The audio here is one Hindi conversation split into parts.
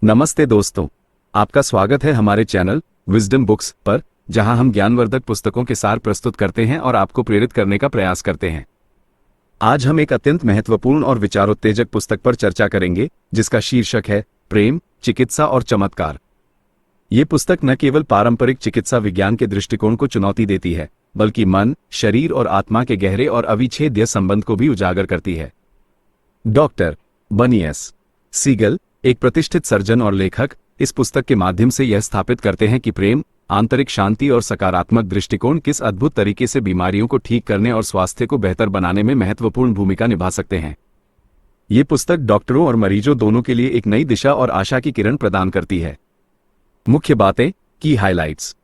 नमस्ते दोस्तों, आपका स्वागत है हमारे चैनल विजडम बुक्स पर, जहां हम ज्ञानवर्धक पुस्तकों के सार प्रस्तुत करते हैं और आपको प्रेरित करने का प्रयास करते हैं। आज हम एक अत्यंत महत्वपूर्ण और विचारोत्तेजक पुस्तक पर चर्चा करेंगे, जिसका शीर्षक है प्रेम, चिकित्सा और चमत्कार। ये पुस्तक न केवल पारंपरिक चिकित्सा विज्ञान के दृष्टिकोण को चुनौती देती है, बल्कि मन, शरीर और आत्मा के गहरे और अविच्छेद्य संबंध को भी उजागर करती है। डॉक्टर बनी एस. सीगल, एक प्रतिष्ठित सर्जन और लेखक, इस पुस्तक के माध्यम से यह स्थापित करते हैं कि प्रेम, आंतरिक शांति और सकारात्मक दृष्टिकोण किस अद्भुत तरीके से बीमारियों को ठीक करने और स्वास्थ्य को बेहतर बनाने में महत्वपूर्ण भूमिका निभा सकते हैं। ये पुस्तक डॉक्टरों और मरीजों दोनों के लिए एक नई दिशा और आशा की किरण प्रदान करती है। मुख्य बातें, की हाइलाइट्स।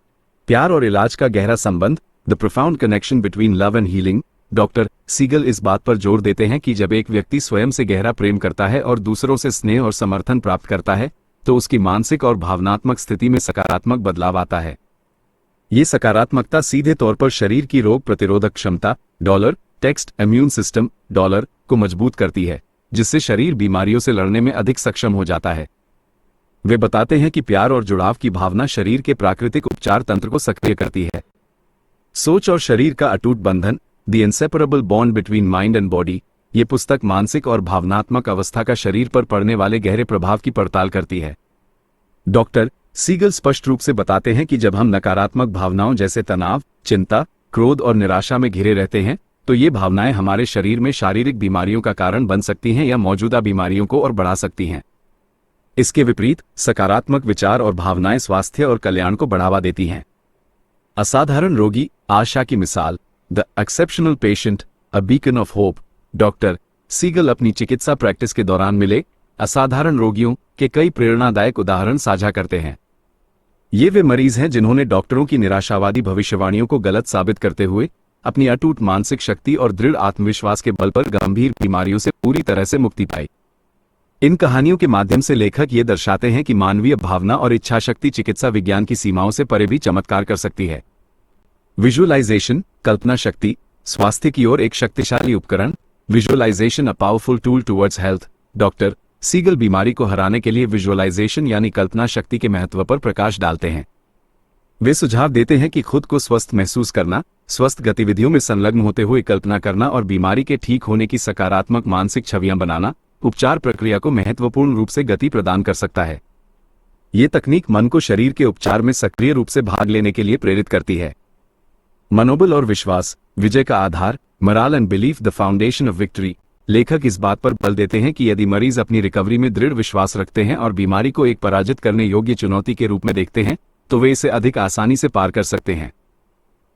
प्यार और इलाज का गहरा संबंध, the profound connection between love and healing. Doctor Siegel इस बात पर जोर देते हैं कि जब एक व्यक्ति स्वयं से गहरा प्रेम करता है और दूसरों से स्नेह और समर्थन प्राप्त करता है, तो उसकी मानसिक और भावनात्मक स्थिति में सकारात्मक बदलाव आता है। ये सकारात्मकता सीधे तौर पर शरीर की रोग प्रतिरोधक क्षमता टेक्स्ट इम्यून सिस्टम को मजबूत करती है, जिससे शरीर बीमारियों से लड़ने में अधिक सक्षम हो जाता है। वे बताते हैं कि प्यार और जुड़ाव की भावना शरीर के प्राकृतिक उपचार तंत्र को सक्रिय करती है। सोच और शरीर का अटूट बंधन, the inseparable bond between mind and body. ये पुस्तक मानसिक और भावनात्मक अवस्था का शरीर पर पड़ने वाले गहरे प्रभाव की पड़ताल करती है। डॉक्टर सीगल स्पष्ट रूप से बताते हैं कि जब हम नकारात्मक भावनाओं जैसे तनाव, चिंता, क्रोध और निराशा में घिरे रहते हैं, तो ये भावनाएं हमारे शरीर में शारीरिक बीमारियों का कारण बन सकती हैं या मौजूदा बीमारियों को और बढ़ा सकती हैं। इसके विपरीत सकारात्मक विचार और भावनाएं स्वास्थ्य और कल्याण को बढ़ावा देती हैं। असाधारण रोगी, आशा की मिसाल, the exceptional patient, a beacon of hope. Doctor Siegel अपनी चिकित्सा प्रैक्टिस के दौरान मिले असाधारण रोगियों के कई प्रेरणादायक उदाहरण साझा करते हैं। ये वे मरीज हैं जिन्होंने डॉक्टरों की निराशावादी भविष्यवाणियों को गलत साबित करते हुए अपनी अटूट मानसिक शक्ति और दृढ़ आत्मविश्वास के बल पर गंभीर बीमारियों से पूरी तरह से मुक्ति पाई। इन कहानियों के माध्यम से लेखक ये दर्शाते हैं कि मानवीय भावना और इच्छाशक्ति चिकित्सा विज्ञान की सीमाओं से परे भी चमत्कार कर सकती है। विजुअलाइजेशन, कल्पना शक्ति, स्वास्थ्य की ओर एक शक्तिशाली उपकरण। Visualisation, a powerful tool towards health. Doctor Siegel बीमारी को हराने के लिए विजुअलाइजेशन यानी कल्पना शक्ति के महत्व पर प्रकाश डालते हैं। वे सुझाव देते हैं कि खुद को स्वस्थ महसूस करना, स्वस्थ गतिविधियों में संलग्न होते हुए कल्पना करना और बीमारी के ठीक होने की सकारात्मक मानसिक छवियां बनाना उपचार प्रक्रिया को महत्वपूर्ण रूप से गति प्रदान कर सकता है। ये तकनीक मन को शरीर के उपचार में सक्रिय रूप से भाग लेने के लिए प्रेरित करती है। मनोबल और विश्वास, विजय का आधार, moral and belief, the foundation of victory. लेखक इस बात पर बल देते हैं कि यदि मरीज अपनी रिकवरी में दृढ़ विश्वास रखते हैं और बीमारी को एक पराजित करने योग्य चुनौती के रूप में देखते हैं, तो वे इसे अधिक आसानी से पार कर सकते हैं।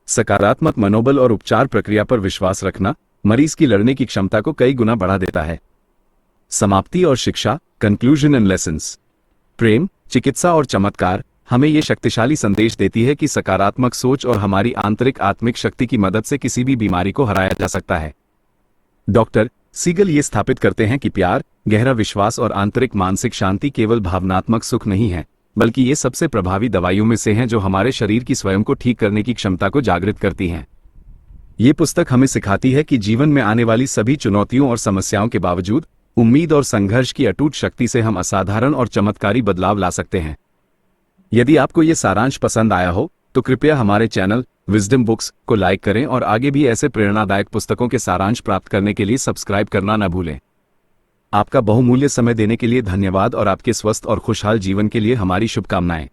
सकारात्मक मनोबल और उपचार प्रक्रिया पर विश्वास रखना मरीज की लड़ने की क्षमता को कई गुना बढ़ा देता है। समाप्ति और शिक्षा, कंक्लूजन एंड लेसन्स। प्रेम, चिकित्सा और चमत्कार हमें यह शक्तिशाली संदेश देती है कि सकारात्मक सोच और हमारी आंतरिक आत्मिक शक्ति की मदद से किसी भी बीमारी को हराया जा सकता है। डॉक्टर सीगल ये स्थापित करते हैं कि प्यार, गहरा विश्वास और आंतरिक मानसिक शांति केवल भावनात्मक सुख नहीं है, बल्कि ये सबसे प्रभावी दवाइयों में से हैं जो हमारे शरीर की स्वयं को ठीक करने की क्षमता को जागृत करती हैं। ये पुस्तक हमें सिखाती है कि जीवन में आने वाली सभी चुनौतियों और समस्याओं के बावजूद उम्मीद और संघर्ष की अटूट शक्ति से हम असाधारण और चमत्कारी बदलाव ला सकते हैं। यदि आपको ये सारांश पसंद आया हो, तो कृपया हमारे चैनल विजडम बुक्स को लाइक करें और आगे भी ऐसे प्रेरणादायक पुस्तकों के सारांश प्राप्त करने के लिए सब्सक्राइब करना न भूलें। आपका बहुमूल्य समय देने के लिए धन्यवाद और आपके स्वस्थ और खुशहाल जीवन के लिए हमारी शुभकामनाएं।